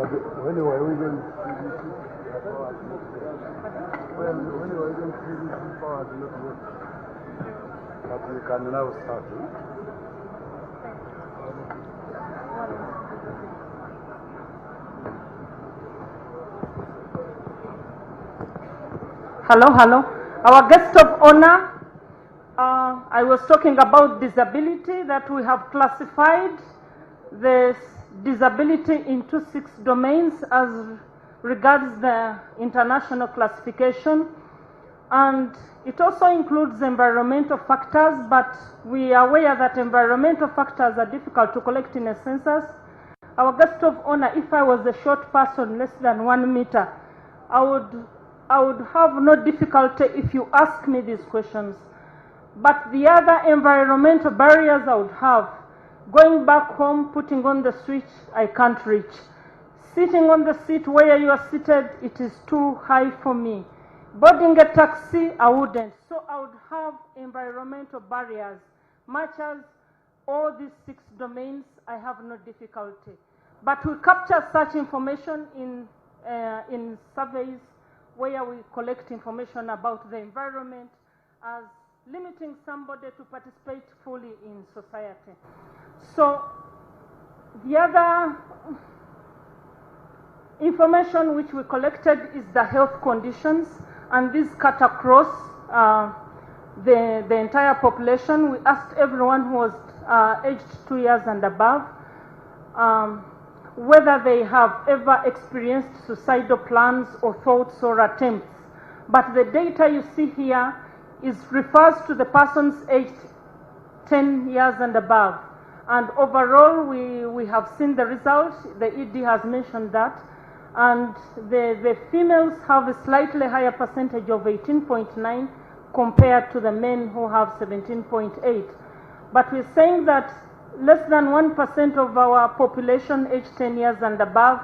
Anyway, we can forward a little bit. But we can now start. Hello. Our guest of honor, I was talking about disability, that we have classified this disability into 6 domains as regards the international classification. And it also includes environmental factors, but we are aware that environmental factors are difficult to collect in a census. Our guest of honor, if I was a short person, less than 1 meter, I would have no difficulty if you ask me these questions. But the other environmental barriers I would have, going back home, putting on the switch, I can't reach. Sitting on the seat where you are seated, it is too high for me. Boarding a taxi, I wouldn't. So I would have environmental barriers. Much as all these 6 domains, I have no difficulty. But we capture such information in surveys where we collect information about the environment as limiting somebody to participate fully in society. So the other information which we collected is the health conditions, and these cut across the entire population. We asked everyone who was aged 2 years and above whether they have ever experienced suicidal plans or thoughts or attempts. But the data you see here refers to the persons aged 10 years and above. And overall, we have seen the results. The ED has mentioned that. And the females have a slightly higher percentage of 18.9 compared to the men who have 17.8. But we're saying that less than 1% of our population aged 10 years and above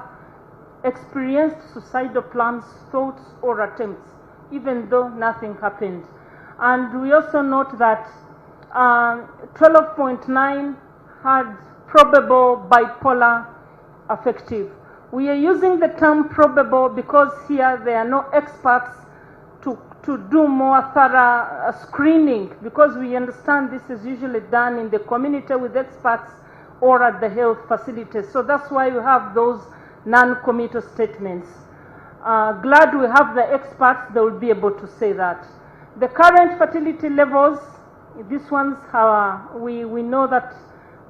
experienced suicidal plans, thoughts, or attempts, even though nothing happened. And we also note that 12.9 had probable bipolar affective. We are using the term probable because here there are no experts to do more thorough screening, because we understand this is usually done in the community with experts or at the health facilities. So that's why we have those non-committal statements. Glad we have the experts, they will be able to say that. The current fertility levels, these ones, we know that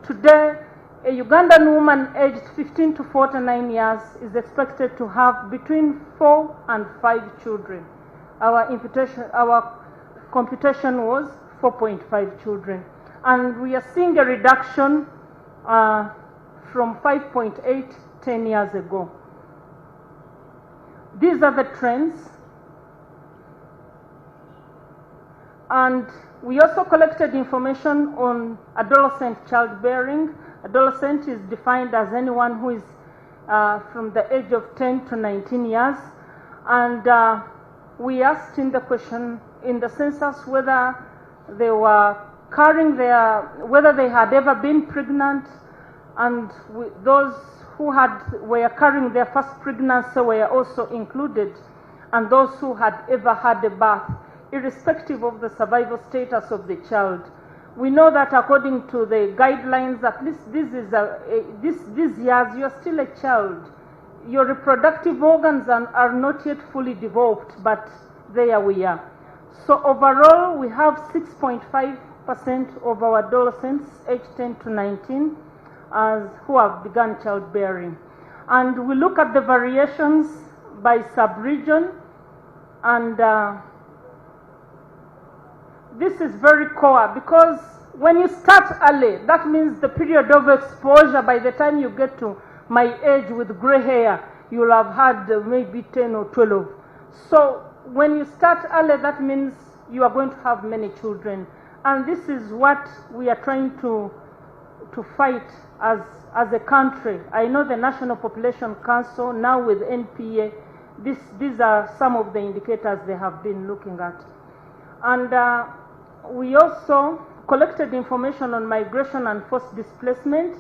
today a Ugandan woman aged 15 to 49 years is expected to have between 4 and 5 children. Our computation was 4.5 children. And we are seeing a reduction from 5.8 10 years ago. These are the trends. And we also collected information on adolescent childbearing. Adolescent is defined as anyone who is from the age of 10 to 19 years. And we asked in the question in the census whether they were carrying whether they had ever been pregnant, and those who were carrying their first pregnancy were also included, and those who had ever had a birth, irrespective of the survival status of the child. We know that according to the guidelines, at least these years, you are still a child. Your reproductive organs are not yet fully developed, but there we are. So overall, we have 6.5% of our adolescents aged 10 to 19 who have begun childbearing. And we look at the variations by sub-region, and this is very core, because when you start early, that means the period of exposure, by the time you get to my age with gray hair, you'll have had maybe 10 or 12. So when you start early, that means you are going to have many children. And this is what we are trying to fight as a country. I know the National Population Council, now with NPA, these are some of the indicators they have been looking at. And we also collected information on migration and forced displacement.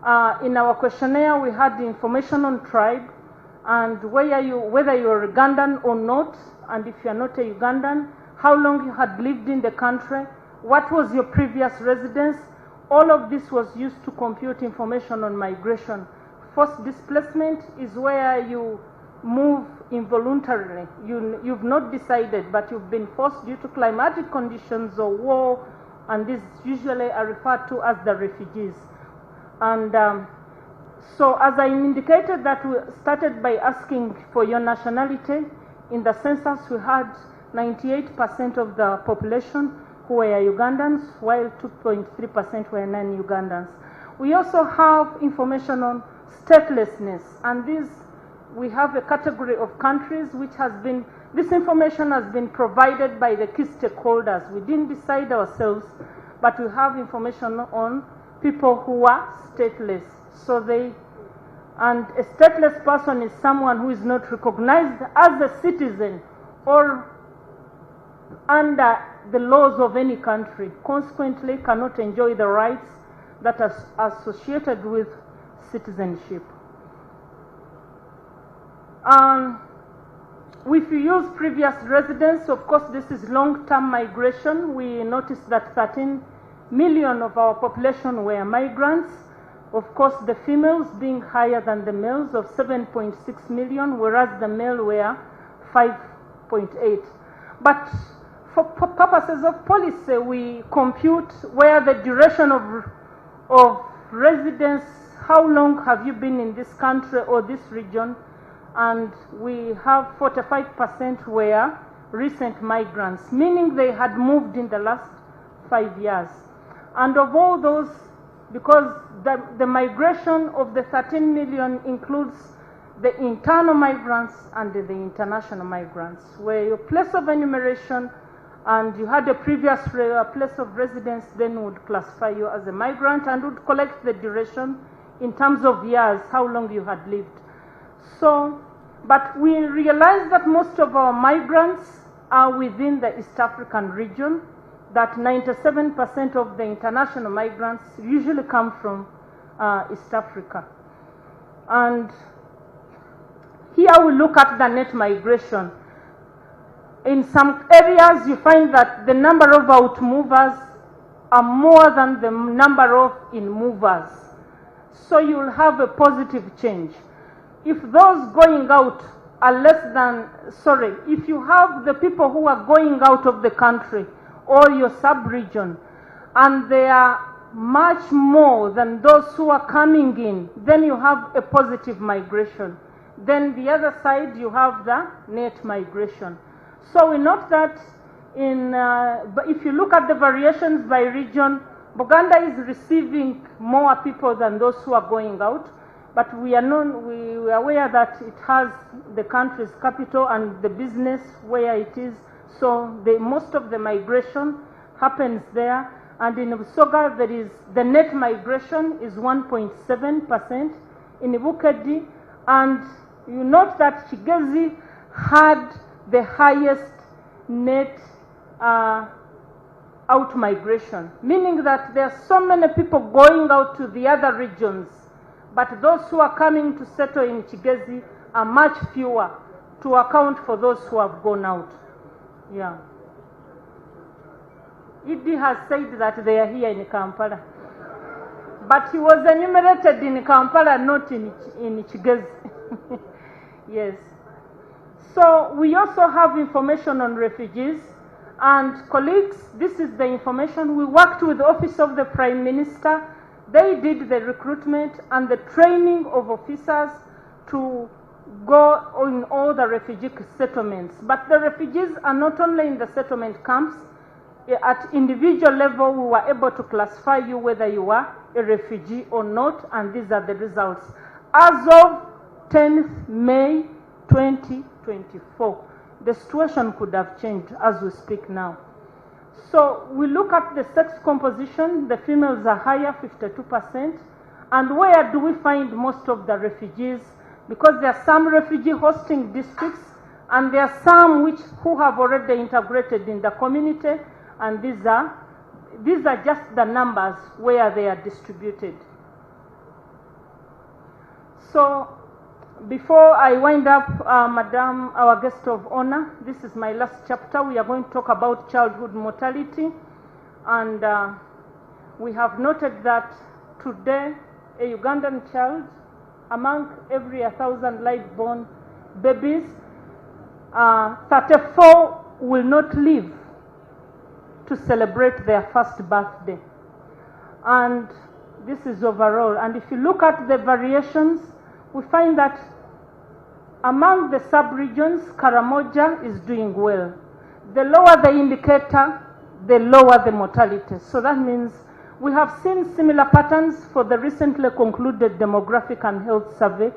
In our questionnaire, we had the information on tribe and whether you're Ugandan or not, and if you're not a Ugandan, how long you had lived in the country, what was your previous residence. All of this was used to compute information on migration. Forced displacement is where you move involuntarily. You've not decided, but you've been forced due to climatic conditions or war, and these usually are referred to as the refugees. And so as I indicated that we started by asking for your nationality. In the census we had 98% of the population who were Ugandans, while 2.3% were non-Ugandans. We also have information on statelessness, and we have a category of countries which has been, this information has been provided by the key stakeholders. We didn't decide ourselves, but we have information on people who are stateless. And a stateless person is someone who is not recognized as a citizen or under the laws of any country, consequently cannot enjoy the rights that are associated with citizenship. If you use previous residence, of course this is long-term migration. We noticed that 13 million of our population were migrants. Of course, the females being higher than the males of 7.6 million, whereas the male were 5.8. But for purposes of policy, we compute where the duration of residence, how long have you been in this country or this region, and we have 45% were recent migrants, meaning they had moved in the last 5 years. And of all those, because the migration of the 13 million includes the internal migrants and the international migrants, where your place of enumeration and you had a previous place of residence then would classify you as a migrant and would collect the duration in terms of years, how long you had lived. So, but we realize that most of our migrants are within the East African region, that 97% of the international migrants usually come from East Africa. And here we look at the net migration. In some areas you find that the number of out-movers are more than the number of in-movers. So you will have a positive change. If those going out are less than, if you have the people who are going out of the country or your sub-region, and they are much more than those who are coming in, then you have a positive migration. Then the other side, you have the net migration. So we note that if you look at the variations by region, Buganda is receiving more people than those who are going out, but we are aware that it has the country's capital and the business where it is, so most of the migration happens there. And in Busoga, the net migration is 1.7%. In Bukedi, and you note that Kigezi had the highest net out migration, meaning that there are so many people going out to the other regions, but those who are coming to settle in Kigezi are much fewer to account for those who have gone out. Yeah. Idi has said that they are here in Kampala, but he was enumerated in Kampala, not in Kigezi. Yes. So we also have information on refugees. And colleagues, this is the information. We worked with the Office of the Prime Minister. They did the recruitment and the training of officers to go in all the refugee settlements. But the refugees are not only in the settlement camps. At individual level, we were able to classify you whether you are a refugee or not, and these are the results. As of 10th May 2024, the situation could have changed as we speak now. So we look at the sex composition. The females are higher, 52%. And where do we find most of the refugees? Because there are some refugee hosting districts, and there are some who have already integrated in the community, and these are just the numbers where they are distributed. So, before I wind up, Madam, our guest of honor, this is my last chapter. We are going to talk about childhood mortality, and we have noted that today a Ugandan child, among every 1,000 live-born babies, 34 will not live to celebrate their first birthday. And this is overall. And if you look at the variations, we find that among the sub-regions, Karamoja is doing well. The lower the indicator, the lower the mortality. So that means we have seen similar patterns for the recently concluded demographic and health survey.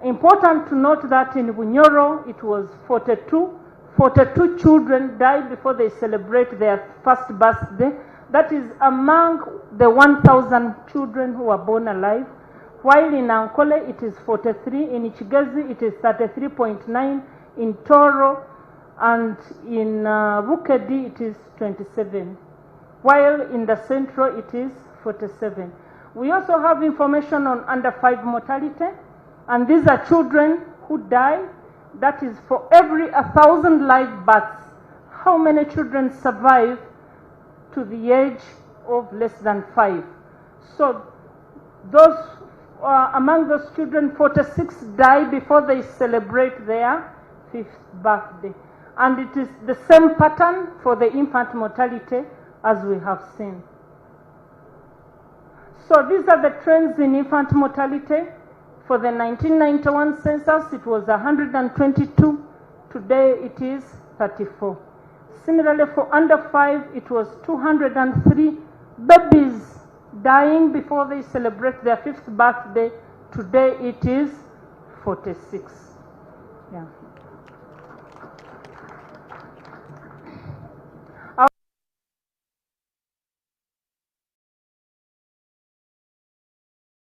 Important to note that in Bunyoro, it was 42 children died before they celebrate their first birthday. That is among the 1,000 children who were born alive. While in Ankole it is 43, in Ichigezi it is 33.9, in Toro and in Bukedi it is 27, while in the central it is 47. We also have information on under 5 mortality, and these are children who die. That is for every 1,000 live births, how many children survive to the age of less than 5. So those among those children, 46 die before they celebrate their 5th birthday. And it is the same pattern for the infant mortality as we have seen. So these are the trends in infant mortality. For the 1991 census, it was 122. Today it is 34. Similarly, for under 5, it was 203 babies dying before they celebrate their 5th birthday. Today it is 46. Yeah.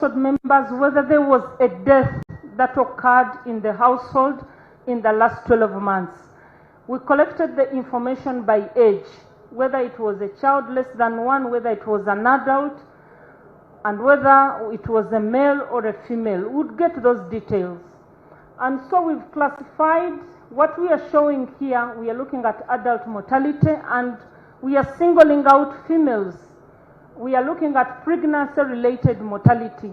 Our members, whether there was a death that occurred in the household in the last 12 months. We collected the information by age, whether it was a child less than 1, whether it was an adult, and whether it was a male or a female. We would get those details. And so we've classified what we are showing here. We are looking at adult mortality, and we are singling out females. We are looking at pregnancy-related mortality.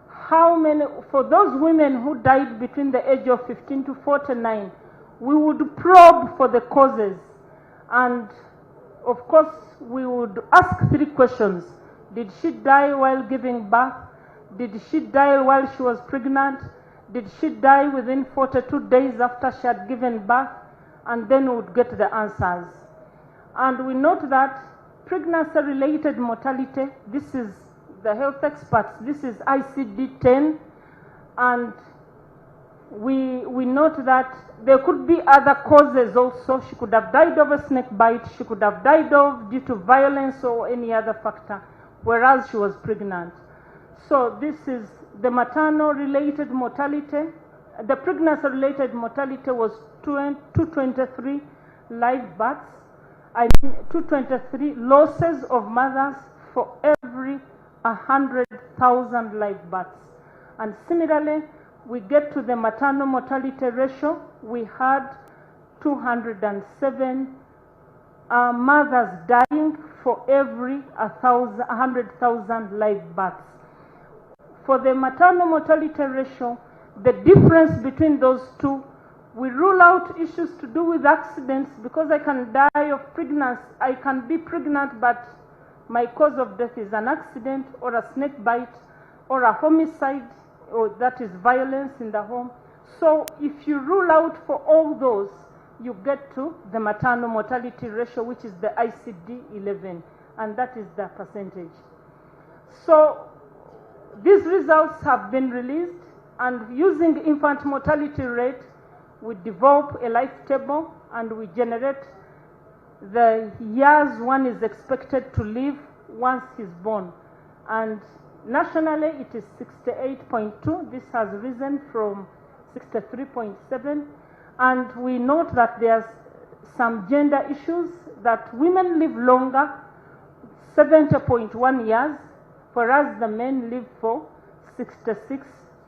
How many, for those women who died between the age of 15 to 49, we would probe for the causes. And of course, we would ask 3 questions. Did she die while giving birth? Did she die while she was pregnant? Did she die within 42 days after she had given birth? And then we would get the answers. And we note that pregnancy-related mortality, this is the health experts, this is ICD-10, and we note that there could be other causes also. She could have died of a snake bite, she could have died of due to violence or any other factor, whereas she was pregnant. So this is the maternal-related mortality. The pregnancy-related mortality was 223 live births. 223 losses of mothers for every 100,000 live births. And similarly, we get to the maternal mortality ratio. We had 207 mothers dying for every 100,000 live births. For the maternal mortality ratio, the difference between those two, we rule out issues to do with accidents, because I can die of pregnancy. I can be pregnant, but my cause of death is an accident or a snake bite or a homicide, or that is violence in the home. So if you rule out for all those, you get to the maternal mortality ratio, which is the ICD-11, and that is the percentage. So these results have been released, and using infant mortality rate, we develop a life table and we generate the years one is expected to live once he's born. And nationally it is 68.2. This has risen from 63.7. And we note that there's some gender issues, that women live longer, 70.1 years, whereas the men live for 66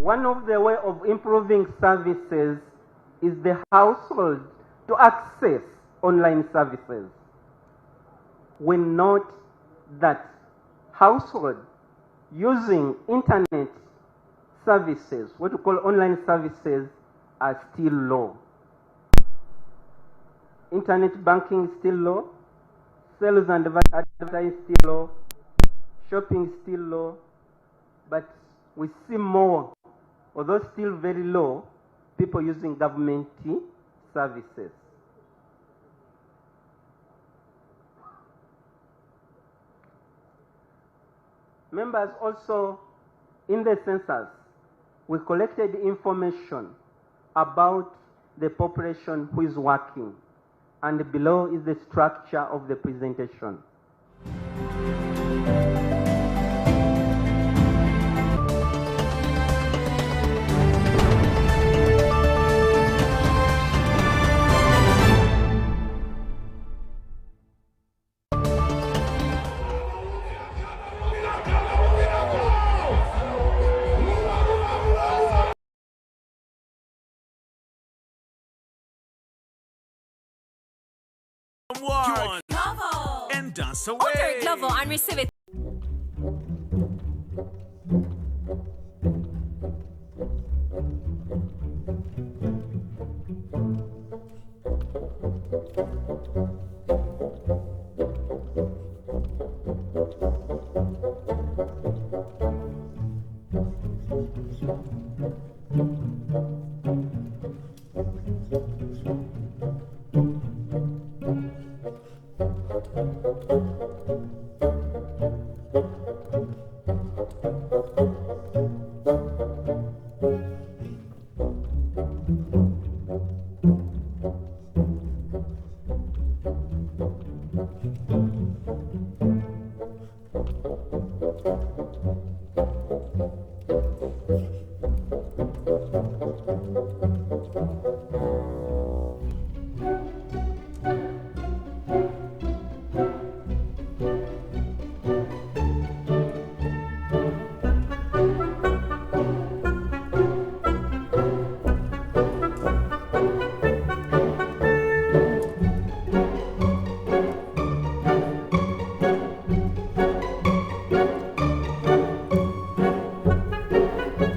one of the way of improving services is the household to access online services. We note that household using internet services, what we call online services, are still low. Internet banking is still low, sales and advertising is still low, shopping is still low, but we see more, although still very low, people using government services. Members, also in the census, we collected information about the population who is working, and below is the structure of the presentation. One. Glovo. And dance away. Order Glovo and receive it.